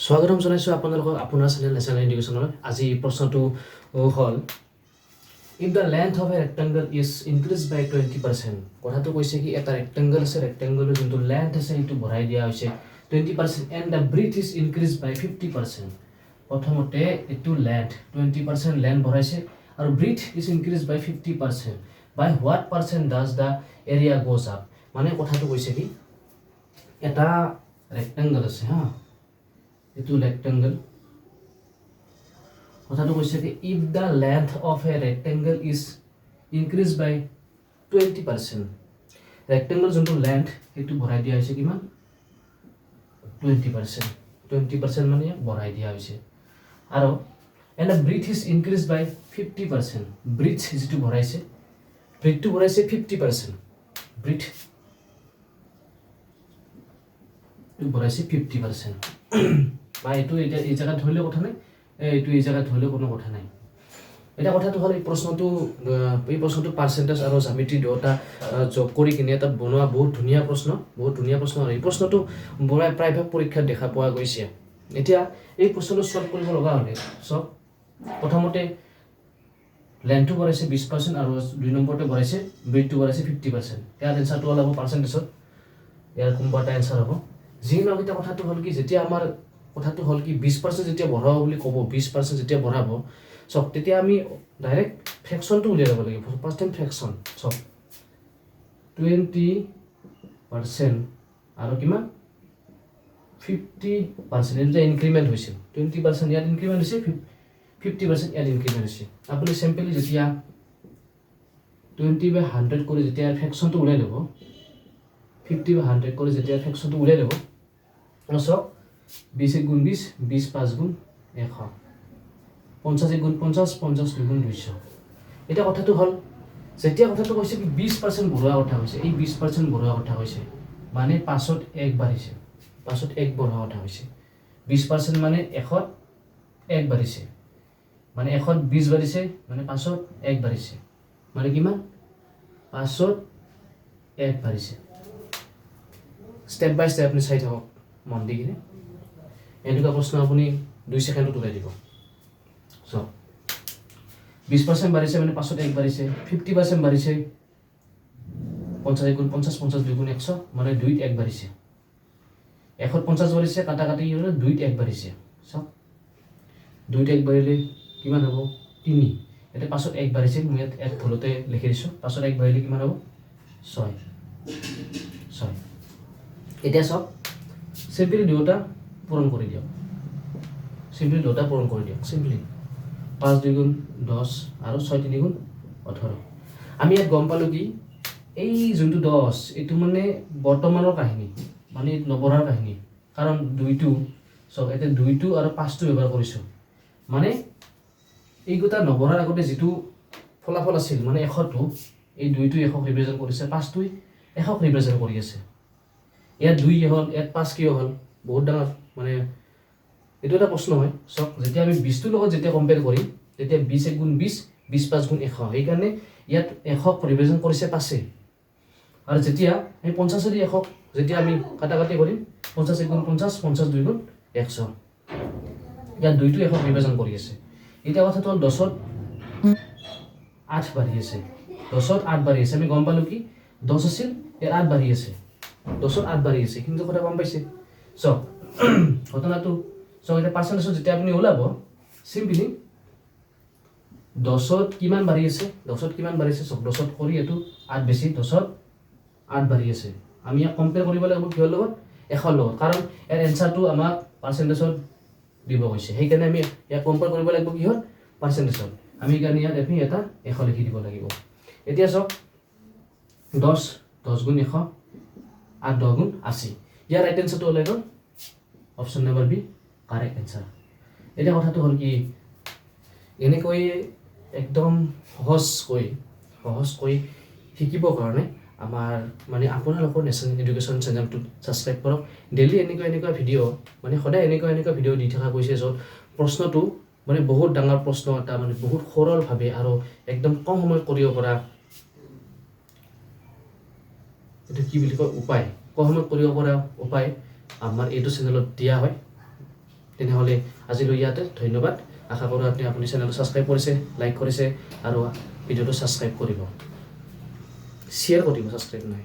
স্বাগতম জনাইছোঁ আপোনালোকক আপোনাৰ চেনেল নেশ্যনেল এডুকেশ্যনৰ। আজি প্ৰশ্নটো হ'ল if the length of a rectangle is increase by 20%। কথাটো কৈছে কি এটা ৰেক্টেংগল আছে, ৰেক্টেংগলৰ যোনটো লেন্থ আছে সেইটো বঢ়াই দিয়া হৈছে 20% and the breadth is increase by 50%। প্ৰথমতে এইটো লেন্থ 20% লেন্থ বঢ়াইছে আৰু breadth is increase by 50%। By what percent does the area goes up. মানে কথাটো কৈছে কি এটা ৰেক্টেংগল আছে হা, এইটো ৰেক্টেংগল। কথাটো কৈছে কি if the length of a rectangle is increase by 20%। Rectangle যোনটো লেন্থ সেইটো বঢ়াই দিয়া হৈছে কিমান 20%। 20% মানে বঢ়াই দিয়া হৈছে আৰু and the breadth is increase by 50%। Breadth যিটো বঢ়াইছে, ব্ৰিথটো বঢ়াইছে 50%। ব্ৰিথ বঢ়াইছে 50%। বা এইটো এতিয়া এই জেগাত ধৰিলেও কথা নাই, এইটো এই জেগাত ধৰিলেও কোনো কথা নাই। এতিয়া কথাটো হ'ল এই প্ৰশ্নটো পাৰ্চেণ্টেজ আৰু জ্যামিতি দুয়োটা যোগ কৰি কিনে এটা বনোৱা বহুত ধুনীয়া প্ৰশ্ন আৰু এই প্ৰশ্নটো প্ৰায়ভাগ পৰীক্ষাত দেখা পোৱা গৈছে। এতিয়া এই প্ৰশ্নটো চল্ভ কৰিব লগা হ'লে চব প্ৰথমতে লেন্থটো বঢ়াইছে 20% আৰু 2 নম্বৰতে বঢ়াইছে ব্ৰিথটো বঢ়াইছে 50%। ইয়াৰ এনচাৰটো ওলাব পাৰ্চেণ্টেজত, ইয়াৰ কোনোবা এটা এনচাৰ হ'ব। যি নহওক এতিয়া কথাটো হ'ল কি যেতিয়া আমাৰ কথাটো হ'ল কি 20% যেতিয়া বঢ়াব বুলি ক'ব, 20% যেতিয়া বঢ়াব চব তেতিয়া আমি ডাইৰেক্ট ফ্ৰেকশ্যনটো উলিয়াই ল'ব লাগিব। পাৰ্চেণ্ট ফ্ৰেকশ্যন চব 20% আৰু কিমান 50%। এইটো যে ইনক্ৰিমেণ্ট হৈছিল 20% ইয়াত ইনক্ৰিমেণ্ট হৈছে, 50% ইয়াত ইনক্ৰিমেণ্ট হৈছে। আপুনি চিম্পলি যেতিয়া 20/100 কৰি যেতিয়া ফ্ৰেকশ্যনটো উলিয়াই ল'ব, 50/100 কৰি যেতিয়া ফ্ৰেকশ্যনটো উলিয়াই ল'ব চব 20 × 20, 20 5 × 100, 50 × 50, 50 2 × 200। এতিয়া কথাটো হ'ল যেতিয়া কথাটো কৈছে কি 20% বঢ়োৱা কথা কৈছে, এই 20% বঢ়োৱা কথা কৈছে মানে 5ত 1 বাঢ়িছে, 5ত 1 বঢ়োৱা কথা কৈছে। 20% মানে 100ত 1 বাঢ়িছে, মানে 100ত 20 বাঢ়িছে মানে 5ত 1 বাঢ়িছে, মানে কিমান 5ত 1 বাঢ়িছে। ষ্টেপ বাই ষ্টেপ আপুনি চাই থাকক মন দি কিনে। এনেকুৱা প্ৰশ্ন আপুনি 2 ছেকেণ্ডত ওলাই দিব। চব 20% বাঢ়িছে মানে 5ত 1 বাঢ়িছে, 50% বাঢ়িছে 50 × 50, 50 2 × 100 মানে 2ত 1 বাঢ়িছে। 100ত 50 বাঢ়িছে, কাটাকাটি 2ত 1 বাঢ়িছে। চব 2ত 1 বাঢ়িলে কিমান হ'ব 3। এতিয়া 5ত 1 বাঢ়িছে, মই ইয়াত 1 ভুলতে লিখি দিছোঁ। 5ত 1 বাঢ়িলে কিমান হ'ব 6। এতিয়া চব চিম্পলি দুয়োটা পূৰণ কৰি দিয়ক, চিম্পলি 5 2 × 10 আৰু 6 3 × 18। আমি ইয়াত গম পালোঁ কি এই যোনটো 10 এইটো মানে বৰ্তমানৰ কাহিনী, মানে নবঢ়াৰ কাহিনী। কাৰণ 2টো চব এতিয়া 2টো আৰু 5টো ব্যৱহাৰ কৰিছোঁ, মানে এইকেইটা নবঢ়াৰ আগতে যিটো ফলাফল আছিল মানে 100টো, এই 2টো 100 ৰিপ্ৰেজেণ্ট কৰিছে, 5টোৱে 100 ৰিপ্ৰেজেণ্ট কৰি আছে। ইয়াত 2 হ'ল, ইয়াত 5 কিয় হ'ল, বহুত ডাঙৰ মানে এইটো এটা প্ৰশ্ন হয়। চক যেতিয়া আমি 20টোৰ লগত যেতিয়া কম্পেয়াৰ কৰিম তেতিয়া 20 1 × 20, 20 5 × 100, সেইকাৰণে ইয়াত 100 ৰিপ্ৰেজেণ্ট কৰিছে 5। আৰু যেতিয়া আমি 50 100 যেতিয়া আমি কাটাকাটি কৰিম 50 1 × 50, 50 2 × 100, ইয়াত 2টো 100 ৰিপ্ৰেজেণ্ট কৰি আছে। এতিয়া কথাটো হ'ল 10ত 8 বাঢ়ি আছে, 10ত 8 বাঢ়ি আছে। আমি গম পালোঁ কি 10 আছিল, ইয়াত 8 বাঢ়ি আছে, 10ত 8 বাঢ়ি আছে, কিন্তু কথা গম পাইছে চব ঘটনাটো। চক এতিয়া পাৰ্চেণ্টেজত যেতিয়া আপুনি ওলাব চিম্পলি 10ত কিমান বাঢ়ি আছে, 10ত কিমান বাঢ়িছে চক 10ত কৰি এইটো 8 বেছি, 10ত 8 বাঢ়ি আছে। আমি ইয়াক কম্পেয়াৰ কৰিব লাগিব কিহৰ লগত 100ৰ লগত, কাৰণ ইয়াৰ এনচাৰটো আমাক পাৰ্চেণ্টেজত দিব গৈছে, সেইকাৰণে আমি ইয়াক কম্পেয়াৰ কৰিব লাগিব কিহৰ পাৰ্চেণ্টেজত। আমি সেইকাৰণে ইয়াত এটা 100 লিখি দিব লাগিব। এতিয়া চক 10 10 × 100, 8 10 × 80, ইয়াৰ ৰাইট এনচাৰটো ওলাই গ'ল option number B correct answer. এতিয়া কথাটো হ'ল কি এনেকৈ একদম সহজকৈ শিকিবৰ কাৰণে আমাৰ মানে আপোনালোকৰ নেশ্যনেল এডুকেশ্যন চেনেলটোত ছাবস্ক্ৰাইব কৰক। ডেইলি এনেকুৱা ভিডিঅ' মানে সদায় এনেকুৱা ভিডিঅ' দি থকা গৈছে য'ত প্ৰশ্নটো মানে বহুত ডাঙৰ প্ৰশ্ন এটা মানে বহুত সৰলভাৱে আৰু একদম কম সময়ত কৰিব পৰা, এইটো কি বুলি কয় উপায়, কম সময়ত কৰিব পৰা উপায় আমাৰ এইটো চেনেলত দিয়া হয়। তেনেহ'লে আজিলৈ ইয়াতে ধন্যবাদ। আশা কৰোঁ আপুনি চেনেলটো ছাবস্ক্ৰাইব কৰিছে, লাইক কৰিছে আৰু ভিডিঅ'টো ছাবস্ক্ৰাইব কৰিব, শ্বেয়াৰ কৰিব, ছাবস্ক্ৰাইব নাই।